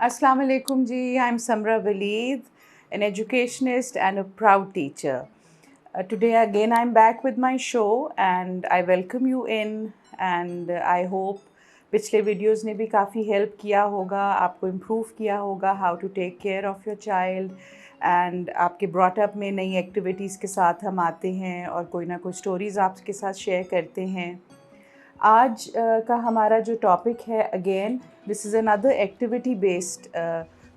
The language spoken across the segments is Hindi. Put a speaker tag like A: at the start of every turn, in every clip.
A: Assalamu alaikum ji, I'm Samra Waleed, an educationist and a proud teacher. Today again I'm back with my show and I welcome you in and I hope पिछले वीडियोस ने भी काफ़ी हेल्प किया होगा, आपको इम्प्रूव किया होगा how to take care of your child and आपके ब्रॉट अप में नई एक्टिविटीज़ के साथ हम आते हैं और कोई ना कोई स्टोरीज़ आपके साथ शेयर करते हैं। आज का हमारा जो टॉपिक है again this is another activity based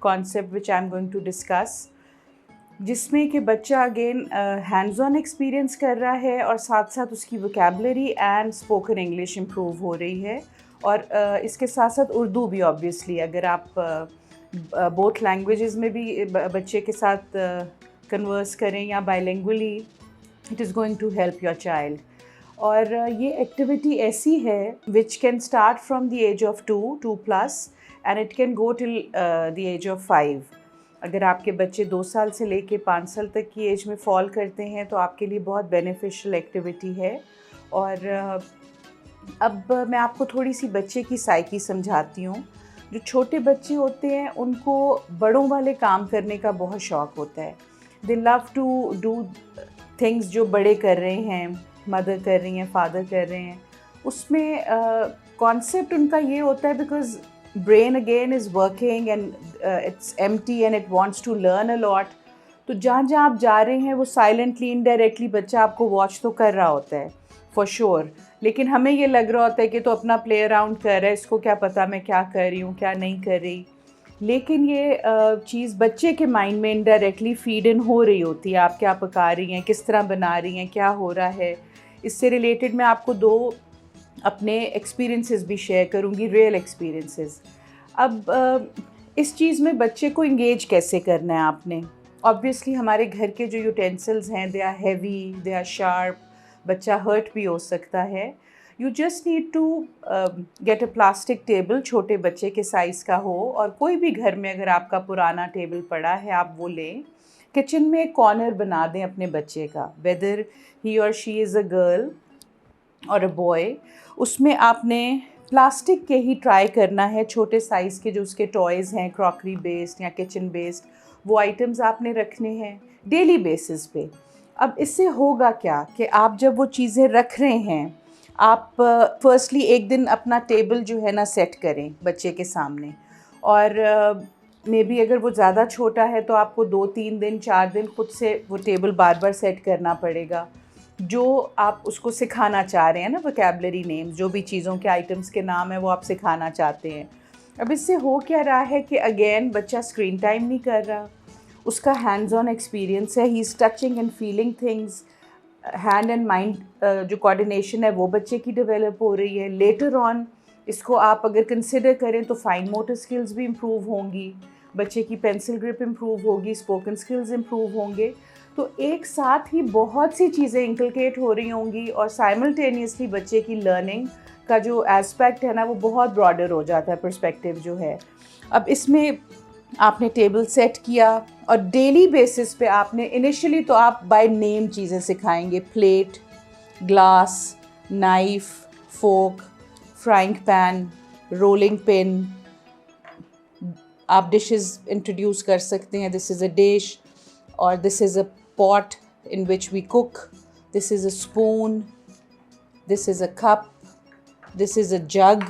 A: concept which I am going to discuss, जिसमें कि बच्चा अगेन हैंड्स ऑन एक्सपीरियंस कर रहा है और साथ साथ उसकी vocabulary and spoken English improve हो रही है और इसके साथ साथ उर्दू भी ऑब्वियसली अगर आप बोथ लैंग्वेजेस में भी बच्चे के साथ कन्वर्स करें या bilingually, it is going to help your child. और ये एक्टिविटी ऐसी है which can start from the age of 2+ and it can go till the age of 5। अगर आपके बच्चे 2 साल से लेके 5 साल तक की एज में फॉल करते हैं तो आपके लिए बहुत बेनिफिशियल एक्टिविटी है। और अब मैं आपको थोड़ी सी बच्चे की साइकी समझाती हूँ। जो छोटे बच्चे होते हैं उनको बड़ों वाले काम करने का बहुत शौक़ होता है। They love to do things जो बड़े कर रहे हैं, मदर कर रही हैं, फादर कर रहे हैं। उसमें कॉन्सेप्ट उनका ये होता है because brain again is working and it's empty and it wants to learn a lot. तो जहाँ जहाँ आप जा रहे हैं वो साइलेंटली इनडायरेक्टली बच्चा आपको वॉच तो कर रहा होता है फॉर श्योर, लेकिन हमें ये लग रहा होता है कि तो अपना प्ले अराउंड कर रहा है, इसको क्या पता मैं क्या कर रही हूँ क्या नहीं कर रही। लेकिन ये चीज़ बच्चे के माइंड में इनडायरेक्टली फीड इन हो रही होती है। आप क्या पका रही हैं, किस तरह बना रही हैं, क्या हो रहा है। इससे रिलेटेड मैं आपको 2 अपने एक्सपीरियंसेस भी शेयर करूंगी, रियल एक्सपीरियंसेस। अब इस चीज़ में बच्चे को इंगेज कैसे करना है आपने। ऑब्वियसली हमारे घर के जो यूटेंसिल्स हैं they are heavy, they are sharp, बच्चा हर्ट भी हो सकता है। You just need to get a plastic table, छोटे बच्चे के साइज़ का हो, और कोई भी घर में अगर आपका पुराना टेबल पड़ा है आप वो लें। किचन में एक कॉर्नर बना दें अपने बच्चे का, वेदर ही और शी इज़ अ गर्ल और अ बॉय। उसमें आपने प्लास्टिक के ही ट्राई करना है, छोटे साइज़ के जो उसके टॉयज़ हैं क्रॉकरी बेस्ड या किचन बेस्ड, वो आइटम्स आपने रखने हैं डेली बेसिस पे। अब इससे होगा क्या कि आप जब वो चीज़ें रख रहे हैं, आप फर्स्टली एक दिन अपना टेबल जो है ना सेट करें बच्चे के सामने, और मे बी अगर वो ज़्यादा छोटा है तो आपको 2-3 दिन 4 दिन खुद से वो टेबल बार बार सेट करना पड़ेगा। जो आप उसको सिखाना चाह रहे हैं ना, वोकैबलरी नेम्स, जो भी चीज़ों के आइटम्स के नाम है वो आप सिखाना चाहते हैं। अब इससे हो क्या रहा है कि अगेन बच्चा स्क्रीन टाइम नहीं कर रहा, उसका हैंड्स ऑन एक्सपीरियंस है, he is touching and feeling things. Hand and mind जो कोऑर्डिनेशन है वो बच्चे की डेवलप हो रही है। लेटर ऑन इसको आप अगर कंसिडर करें तो फाइन मोटर स्किल्स भी इम्प्रूव होंगी, बच्चे की पेंसिल ग्रिप इम्प्रूव होगी, स्पोकन स्किल्स इम्प्रूव होंगे। तो एक साथ ही बहुत सी चीज़ें इंकलकेट हो रही होंगी और साइमल्टेनियसली बच्चे की लर्निंग का जो एस्पेक्ट है ना वो बहुत ब्रॉडर हो जाता है, पर्सपेक्टिव जो है। अब इसमें आपने टेबल सेट किया और डेली बेसिस पे आपने इनिशियली तो आप बाय नेम चीज़ें सिखाएंगे, प्लेट, ग्लास, नाइफ, फोक, फ्राइंग पैन, रोलिंग पिन। आप डिशेस इंट्रोड्यूस कर सकते हैं, दिस इज़ अ डिश और this is a pot in which we cook, this is a spoon, this is a cup, this is a jug।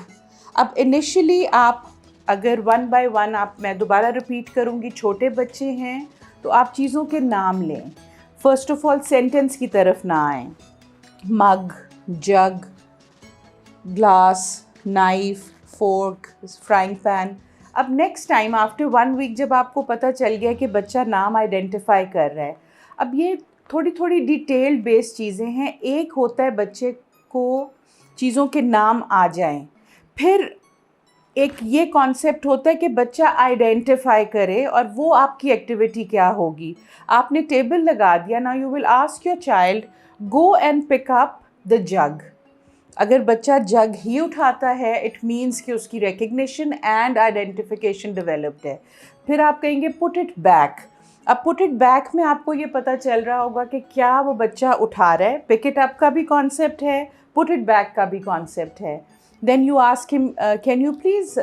A: अब इनिशियली आप अगर 1 by 1 आप, मैं दोबारा रिपीट करूँगी, छोटे बच्चे हैं तो आप चीज़ों के नाम लें। फर्स्ट ऑफ ऑल सेंटेंस की तरफ ना आएँ। Mug, jug, glass, knife, fork, frying pan. अब नेक्स्ट टाइम आफ्टर 1 वीक जब आपको पता चल गया कि बच्चा नाम आइडेंटिफाई कर रहा है, अब ये थोड़ी थोड़ी डिटेल्ड बेस्ड चीज़ें हैं। एक होता है बच्चे को चीज़ों के नाम आ जाएं, फिर एक ये कॉन्सेप्ट होता है कि बच्चा आइडेंटिफाई करे, और वो आपकी एक्टिविटी क्या होगी। आपने टेबल लगा दिया, now you will ask your child go and pick up the jug. अगर बच्चा जग ही उठाता है इट मीन्स कि उसकी रिकग्निशन एंड आइडेंटिफिकेशन डेवलप्ड है। फिर आप कहेंगे पुट इट बैक। अब पुट इट बैक में आपको ये पता चल रहा होगा कि क्या वो बच्चा उठा रहा है। पिक इट अप का भी कॉन्सेप्ट है, पुट इट बैक का भी कॉन्सेप्ट है। Then you ask him can you please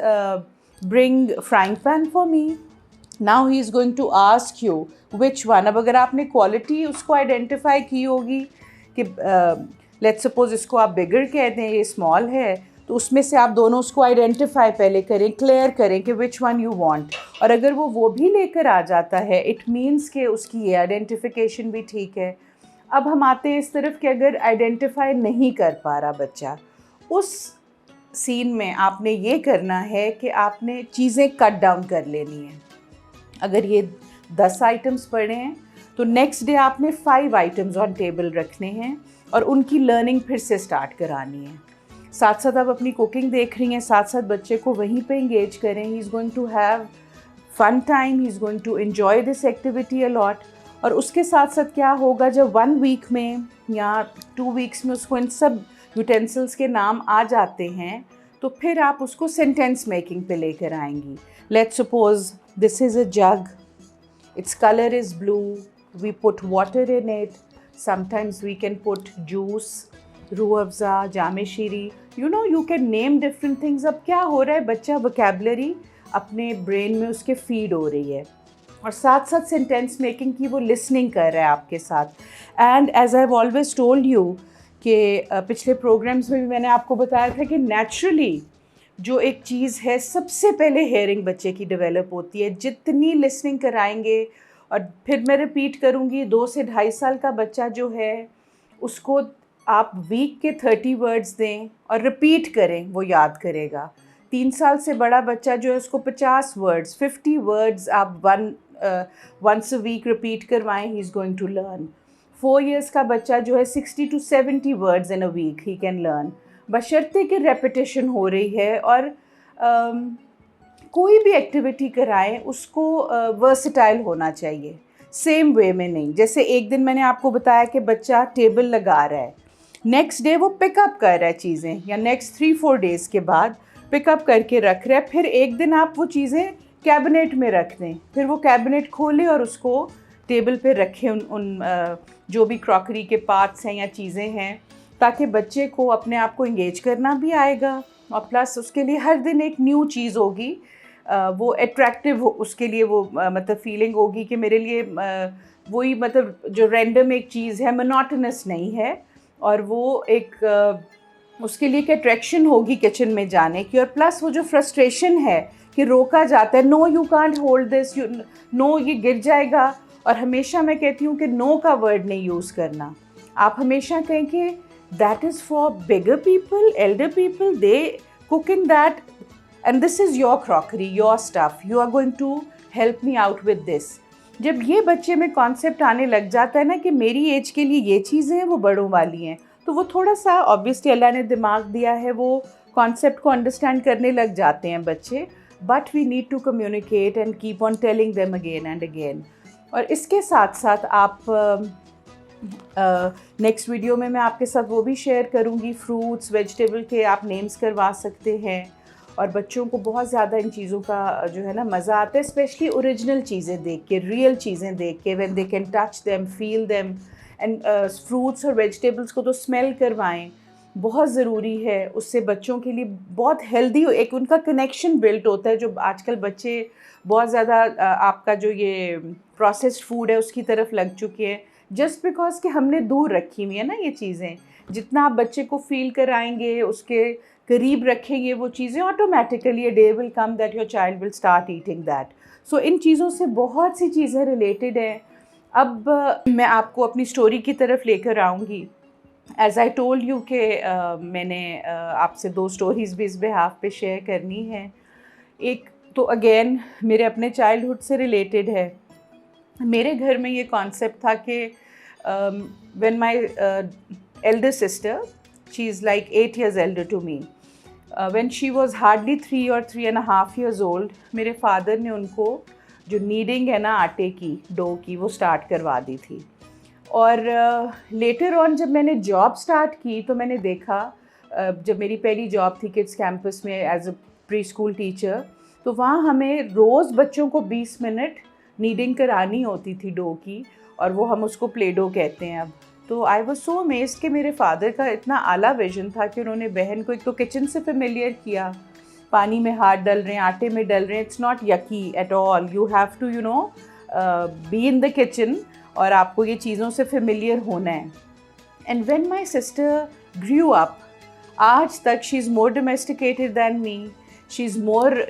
A: bring frying pan for me. Now he is going to ask you which one. अब अगर आपने क्वालिटी उसको आइडेंटिफाई की होगी कि लेट्स सपोज इसको आप बिगर कहते हैं, ये स्मॉल है, तो उसमें से आप दोनों उसको आइडेंटिफाई पहले करें, क्लियर करें कि विच वन यू वांट। और अगर वो भी लेकर आ जाता है, इट मीन्स कि उसकी ये आइडेंटिफिकेशन भी ठीक है। अब हम आते हैं इस तरफ कि अगर आइडेंटिफाई नहीं कर पा रहा बच्चा, उस सीन में आपने ये करना है कि आपने चीज़ें कट डाउन कर लेनी है। अगर ये 10 आइटम्स पड़े हैं तो नेक्स्ट डे आपने 5 आइटम्स ऑन टेबल रखने हैं और उनकी लर्निंग फिर से स्टार्ट करानी है। साथ साथ आप अपनी कुकिंग देख रही हैं, साथ साथ बच्चे को वहीं पे इंगेज करें। He is going to have fun time, he is going to enjoy this activity a lot. और उसके साथ साथ क्या होगा, जब 1 वीक में या 2 वीक्स में उसको इन सब यूटेंसिल्स के नाम आ जाते हैं, तो फिर आप उसको सेंटेंस मेकिंग पे लेकर आएंगी। Let's suppose this is a jug, its color is blue, we put water in it, sometimes we can put juice, Rooh Afza, जामे शीरी, you can name different things। अब क्या हो रहा है, बच्चा vocabulary अपने ब्रेन में उसके फीड हो रही है और साथ साथ सेंटेंस मेकिंग की वो लिसनिंग कर रहा है आपके साथ। And as I have always told you कि पिछले प्रोग्राम्स में भी मैंने आपको बताया था कि नेचुरली जो एक चीज़ है, सबसे पहले हेयरिंग बच्चे की डेवलप होती है। जितनी लिसनिंग कराएंगे, और फिर मैं रिपीट करूँगी, 2 से 2.5 साल का बच्चा जो है उसको आप वीक के 30 वर्ड्स दें और रिपीट करें, वो याद करेगा। 3 साल से बड़ा बच्चा जो है उसको 50 वर्ड्स, 50 वर्ड्स आप वंस अ वीक रिपीट करवाएं, he is going to learn. 4 years का बच्चा जो है 60 to 70 words in a week he can learn, बशर्ते कि रेपिटेशन हो रही है। और कोई भी एक्टिविटी कराएं उसको वर्सेटाइल होना चाहिए, सेम वे में नहीं। जैसे एक दिन मैंने आपको बताया कि बच्चा टेबल लगा रहा है, नेक्स्ट डे वो पिकअप कर रहा है चीज़ें, या नेक्स्ट 3-4 डेज़ के बाद पिकअप करके रख रहा है। फिर एक दिन आप वो चीज़ें कैबिनेट में रख दें, फिर वो कैबिनेट खोलें और उसको टेबल पे रखें, उन जो भी क्रॉकरी के पार्ट्स हैं या चीज़ें हैं, ताकि बच्चे को अपने आप को इंगेज करना भी आएगा और प्लस उसके लिए हर दिन एक न्यू चीज़ होगी, वो अट्रैक्टिव हो उसके लिए, वो मतलब फीलिंग होगी कि मेरे लिए वही, मतलब जो रैंडम एक चीज़ है, मोनोटोनस नहीं है, और वो एक उसके लिए एक अट्रैक्शन होगी किचन में जाने की। और प्लस वो जो फ्रस्ट्रेशन है कि रोका जाता है, no you can't hold this, you know ये गिर जाएगा। और हमेशा मैं कहती हूँ कि नो का वर्ड नहीं यूज़ करना, आप हमेशा कहें कि that is for bigger people, elder people, they cook in that, and this is your crockery, your stuff, you are going to help me out with this। जब ये बच्चे में कॉन्सेप्ट आने लग जाता है ना कि मेरी एज के लिए ये चीज़ें हैं, वो बड़ों वाली हैं, तो वो थोड़ा सा ऑब्वियसली अल्लाह ने दिमाग दिया है, वो कॉन्सेप्ट को अंडरस्टैंड करने लग जाते हैं बच्चे। But we need to communicate and keep on telling them again and again. और इसके साथ साथ आप नेक्स्ट वीडियो में मैं आपके साथ वो भी शेयर करूँगी, फ्रूट्स वेजिटेबल के आप नेम्स करवा सकते हैं। और बच्चों को बहुत ज़्यादा इन चीज़ों का जो है ना मज़ा आता है, स्पेशली ओरिजिनल चीज़ें देख के, रियल चीज़ें देख के, when they can touch them, feel them. And fruits और वेजिटेबल्स को तो स्मेल करवाएं, बहुत ज़रूरी है। उससे बच्चों के लिए बहुत हेल्दी एक उनका कनेक्शन बिल्ट होता है। जो आजकल बच्चे बहुत ज़्यादा आपका जो ये प्रोसेस्ड फूड है उसकी तरफ लग चुके हैं, जस्ट बिकॉज कि हमने दूर रखी हुई है ना ये चीज़ें। जितना आप बच्चे को फील कराएंगे, उसके करीब रखेंगे वो चीज़ें, automatically a day will come that your child will start eating that. So इन चीज़ों से बहुत सी चीज़ें रिलेटेड हैं। अब मैं आपको अपनी स्टोरी की तरफ लेकर आऊँगी। एज आई टोल्ड यू कि मैंने आपसे 2 स्टोरीज़ भी इस बिहाफ पे शेयर करनी है। एक तो अगेन मेरे अपने चाइल्डहुड से रिलेटेड है। मेरे घर में ये कॉन्सेप्ट था कि when my Elder sister, she is like 8 years elder to me, when she was hardly 3 or 3.5 years old, मेरे फादर ने उनको जो नीडिंग है ना आटे की, डो की, वो स्टार्ट करवा दी थी। और लेटर ऑन जब मैंने जॉब स्टार्ट की तो मैंने देखा, जब मेरी पहली जॉब थी किड्स कैंपस में as a preschool teacher, तो वहाँ हमें रोज़ बच्चों को 20 मिनट नीडिंग करानी होती थी डो की, और वो हम उसको प्ले डो कहते हैं अब। तो आई वॉज सो अमेज्ड कि मेरे फादर का इतना आला विजन था कि उन्होंने बहन को एक तो किचन से फेमिलियर किया, पानी में हाथ डल रहे हैं, आटे में डल रहे हैं, it's not yucky at all. You have to be in the kitchen और आपको ये चीज़ों से फेमिलियर होना है. And when my sister grew up, आज तक she is more domesticated than me. She is more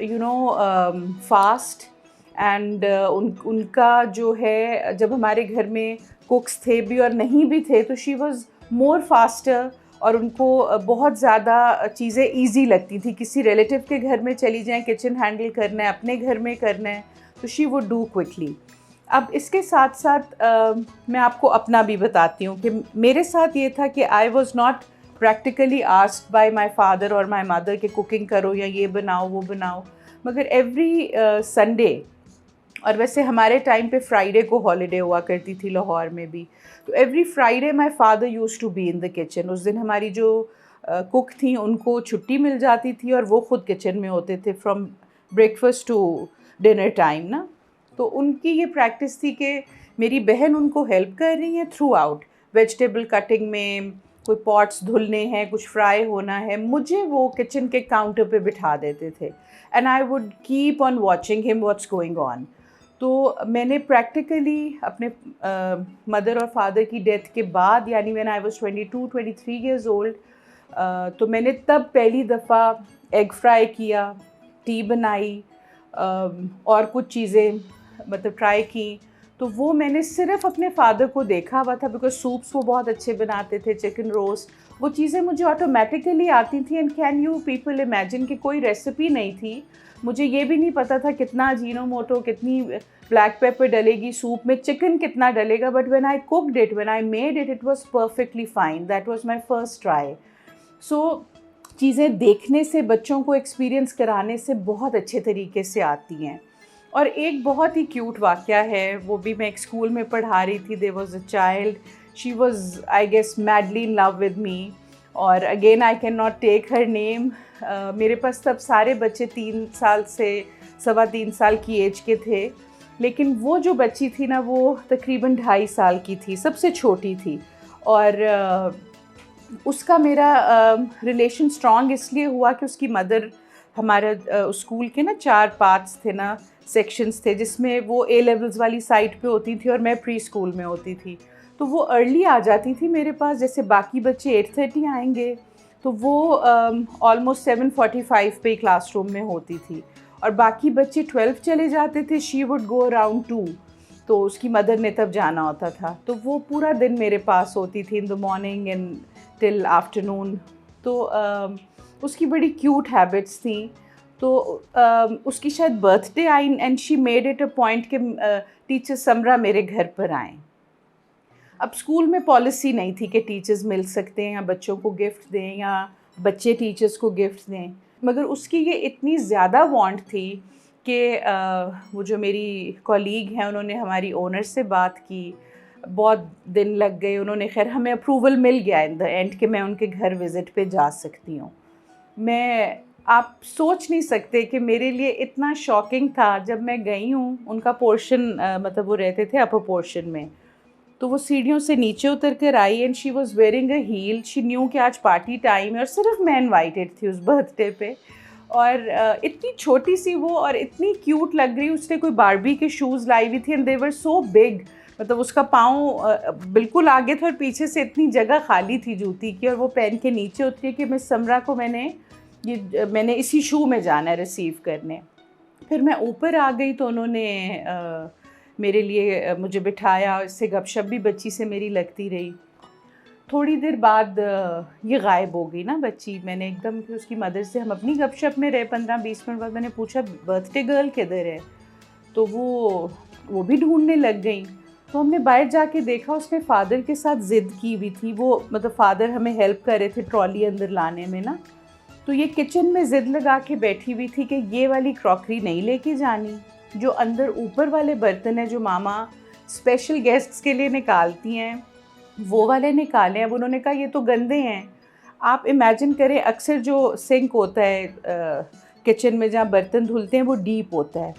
A: fast. And उनका जो है, जब हमारे घर में कुक्स थे भी और नहीं भी थे तो शी वॉज़ मोर फास्टर. और उनको बहुत ज़्यादा चीज़ें ईजी लगती थी. किसी रिलेटिव के घर में चली जाएं, किचन हैंडल करना है, अपने घर में करना है, तो शी वुड डू क्विकली. अब इसके साथ साथ मैं आपको अपना भी बताती हूँ कि मेरे साथ ये था कि I was not practically asked by my father और माय मदर कि कुकिंग करो या ये बनाओ वो बनाओ. मगर एवरी संडे, और वैसे हमारे टाइम पे फ्राइडे को हॉलीडे हुआ करती थी लाहौर में भी, तो every Friday my father used to be in the kitchen. उस दिन हमारी जो कुक थी उनको छुट्टी मिल जाती थी और वो ख़ुद किचन में होते थे from breakfast to dinner time ना. तो उनकी ये प्रैक्टिस थी कि मेरी बहन उनको हेल्प कर रही है थ्रू आउट, वेजिटेबल कटिंग में, कोई पॉट्स धुलने हैं, कुछ फ्राई होना है, मुझे वो किचन के काउंटर पे बिठा देते थे. And I would keep on watching him what's going on. तो मैंने प्रैक्टिकली अपने मदर और फादर की डेथ के बाद, यानी when I was 22-23 years old, तो मैंने तब पहली दफ़ा एग फ्राई किया, टी बनाई, और कुछ चीज़ें मतलब ट्राई की. तो वो मैंने सिर्फ अपने फादर को देखा हुआ था, बिकॉज सूप्स वो बहुत अच्छे बनाते थे, चिकन रोस्ट, वो चीज़ें मुझे ऑटोमेटिकली आती थी. And can you people imagine कि कोई रेसिपी नहीं थी, मुझे ये भी नहीं पता था कितना अजीनोमोटो, कितनी ब्लैक पेपर डलेगी सूप में, चिकन कितना डलेगा. But when I cooked it, when I made it, it was perfectly fine. That was my first try. So चीज़ें देखने से, बच्चों को एक्सपीरियंस कराने से बहुत अच्छे तरीके से आती हैं. और एक बहुत ही क्यूट वाक़या है, वो भी मैं एक स्कूल में पढ़ा रही थी. There was a child, she was I guess madly in love with me. और again I can not take her name. मेरे पास तब सारे बच्चे 3 साल से 3.25 साल की एज के थे, लेकिन वो जो बच्ची थी ना, वो तकरीबन 2.5 साल की थी, सबसे छोटी थी. और उसका मेरा रिलेशन स्ट्रॉन्ग इसलिए हुआ कि उसकी मदर, हमारा स्कूल के ना 4 पार्ट्स थे ना, सेक्शंस थे, जिसमें वो ए लेवल्स वाली साइड पे होती थी और मैं प्री स्कूल में होती थी. तो वो अर्ली आ जाती थी मेरे पास. जैसे बाकी बच्चे 8:30 आएंगे, तो वो ऑलमोस्ट 7:45 पे क्लासरूम में होती थी. और बाकी बच्चे 12 चले जाते थे, शी वुड गो अराउंड 2. तो उसकी मदर ने तब जाना होता था. तो वो पूरा दिन मेरे पास होती थी, in the morning and till afternoon. तो उसकी बड़ी क्यूट हैबिट्स थी. तो उसकी शायद birthday I and she made it a point कि टीचर समरा मेरे घर पर आएँ. अब स्कूल में पॉलिसी नहीं थी कि टीचर्स मिल सकते हैं या बच्चों को गिफ्ट दें या बच्चे टीचर्स को गिफ्ट दें, मगर उसकी ये इतनी ज़्यादा वांट थी कि वो जो मेरी कॉलीग हैं, उन्होंने हमारी ओनर से बात की. बहुत दिन लग गए, उन्होंने, खैर हमें अप्रूवल मिल गया इन द एंड कि मैं उनके घर विज़िट पे जा सकती हूँ. आप सोच नहीं सकते कि मेरे लिए इतना शॉकिंग था जब मैं गई हूँ. उनका पोर्शन, मतलब वो रहते थे अपर पोर्शन में, तो वो सीढ़ियों से नीचे उतर कर आई and she was wearing a heel. She knew कि आज पार्टी टाइम है और सिर्फ मैं इनवाइटेड थी उस बर्थडे पे. और इतनी छोटी सी वो और इतनी क्यूट लग रही. उसने कोई बारबी के शूज़ लाई हुई थी and they were so big. मतलब उसका पाँव बिल्कुल आगे था और पीछे से इतनी जगह खाली थी जूती की. और वो पहन के नीचे उतरी कि मिस समरा को मैंने इसी शू में जाना है रिसीव करने. फिर मैं ऊपर आ गई तो उन्होंने मेरे लिए मुझे बिठाया. इससे गपशप भी बच्ची से मेरी लगती रही. थोड़ी देर बाद ये गायब हो गई ना बच्ची. मैंने एकदम फिर उसकी मदर से, हम अपनी गपशप में रहे, 15-20 मिनट बाद मैंने पूछा बर्थडे गर्ल किधर है. तो वो भी ढूंढने लग गई. तो हमने बाहर जाके देखा, उसने फ़ादर के साथ ज़िद की हुई थी. वो मतलब फ़ादर हमें हेल्प कर रहे थे ट्रॉली अंदर लाने में ना. तो ये किचन में ज़िद लगा के बैठी हुई थी कि ये वाली क्रॉकरी नहीं लेके जानी. जो अंदर ऊपर वाले बर्तन हैं जो मामा स्पेशल गेस्ट्स के लिए निकालती हैं, वो वाले निकाले. अब उन्होंने कहा ये तो गंदे हैं. आप इमेजिन करें, अक्सर जो सिंक होता है किचन में जहाँ बर्तन धुलते हैं, वो डीप होता है.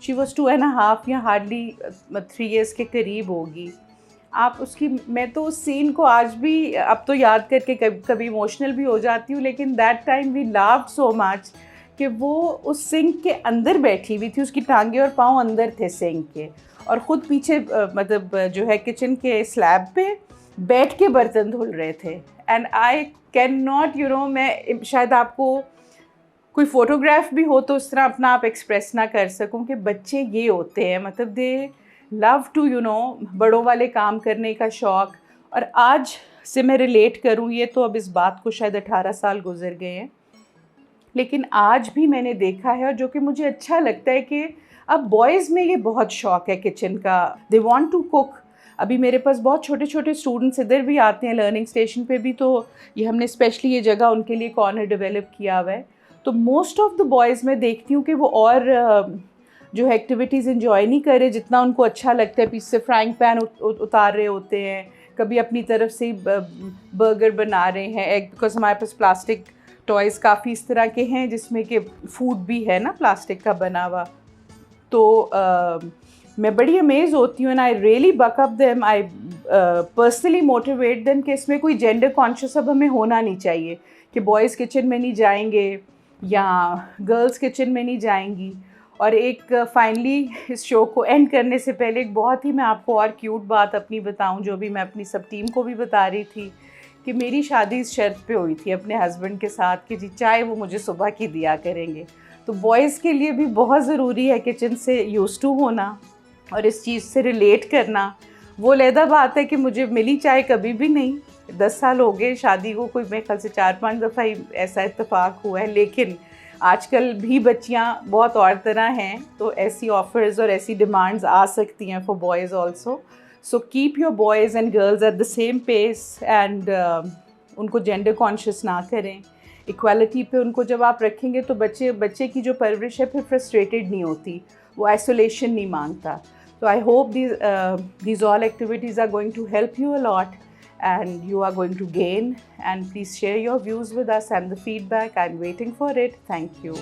A: शी वॉज़ 2.5 या हार्डली 3 ईयर्स के करीब होगी. आप उसकी, मैं तो उस सीन को आज भी, अब तो याद करके कभी कभी इमोशनल भी हो जाती हूँ, लेकिन that time we loved so much कि वो उस सिंक के अंदर बैठी हुई थी, उसकी टांगे और पाँव अंदर थे सिंक के, और ख़ुद पीछे मतलब जो है किचन के स्लैब पे बैठ के बर्तन धुल रहे थे। एंड आई कैन नॉट मैं शायद आपको कोई फ़ोटोग्राफ भी हो तो उस तरह अपना आप एक्सप्रेस ना कर सकूं कि बच्चे ये होते हैं, मतलब दे लव टू बड़ों वाले काम करने का शौक़। और आज से मैं रिलेट करूं, ये तो अब इस बात को शायद 18 साल गुजर गए हैं, लेकिन आज भी मैंने देखा है, और जो कि मुझे अच्छा लगता है कि अब बॉयज़ में ये बहुत शौक़ है किचन का, दे वांट टू कुक। अभी मेरे पास बहुत छोटे छोटे स्टूडेंट्स इधर भी आते हैं, लर्निंग स्टेशन पे भी, तो ये हमने स्पेशली ये जगह उनके लिए कॉर्नर डेवलप किया हुआ है। तो मोस्ट ऑफ़ द बॉयज़ मैं देखती हूँ कि वो और जो है एक्टिविटीज़ इन्जॉय नहीं कर रहे जितना उनको अच्छा लगता है। पीछे से फ्राइंग पैन उतार रहे होते हैं, कभी अपनी तरफ से बर्गर बना रहे हैं एग, बिकॉज हमारे पास प्लास्टिक टॉयज़ काफ़ी इस तरह के हैं जिसमें कि फूड भी है ना प्लास्टिक का बना हुआ। तो मैं बड़ी अमेज़ होती हूँ, and I really buck up them, I personally motivate them कि इसमें कोई जेंडर कॉन्शियस अब हमें होना नहीं चाहिए कि बॉयज़ किचन में नहीं जाएंगे या गर्ल्स किचन में नहीं जाएंगी। और एक फाइनली इस शो को एंड करने से पहले एक बहुत ही मैं आपको और क्यूट बात अपनी बताऊं, जो भी मैं अपनी सब टीम को भी बता रही थी, कि मेरी शादी इस शर्त पे हुई थी अपने हस्बैंड के साथ कि जी चाय वो मुझे सुबह की दिया करेंगे। तो बॉयज़ के लिए भी बहुत ज़रूरी है किचन से यूज़ टू होना और इस चीज़ से रिलेट करना। वो लहदा बात है कि मुझे मिली चाय कभी भी नहीं, 10 साल हो गए शादी को, कोई मेरे ख्याल से 4-5 दफ़ा ही ऐसा इत्तेफाक हुआ है। लेकिन आजकल भी बच्चियां बहुत और तरह हैं, तो ऐसी ऑफ़र्स और ऐसी डिमांड्स आ सकती हैं for boys also. So keep your boys and girls at the same pace, and उनको जेंडर कॉन्शियस ना करें। इक्वालिटी पे उनको जब आप रखेंगे तो बच्चे की जो परवरिश है फिर फ्रस्ट्रेटेड नहीं होती, वो आइसोलेशन नहीं मांगता। So I hope these all activities are going to help you a lot, and you are going to gain. And please share your views with us and the feedback. I'm waiting for it. Thank you.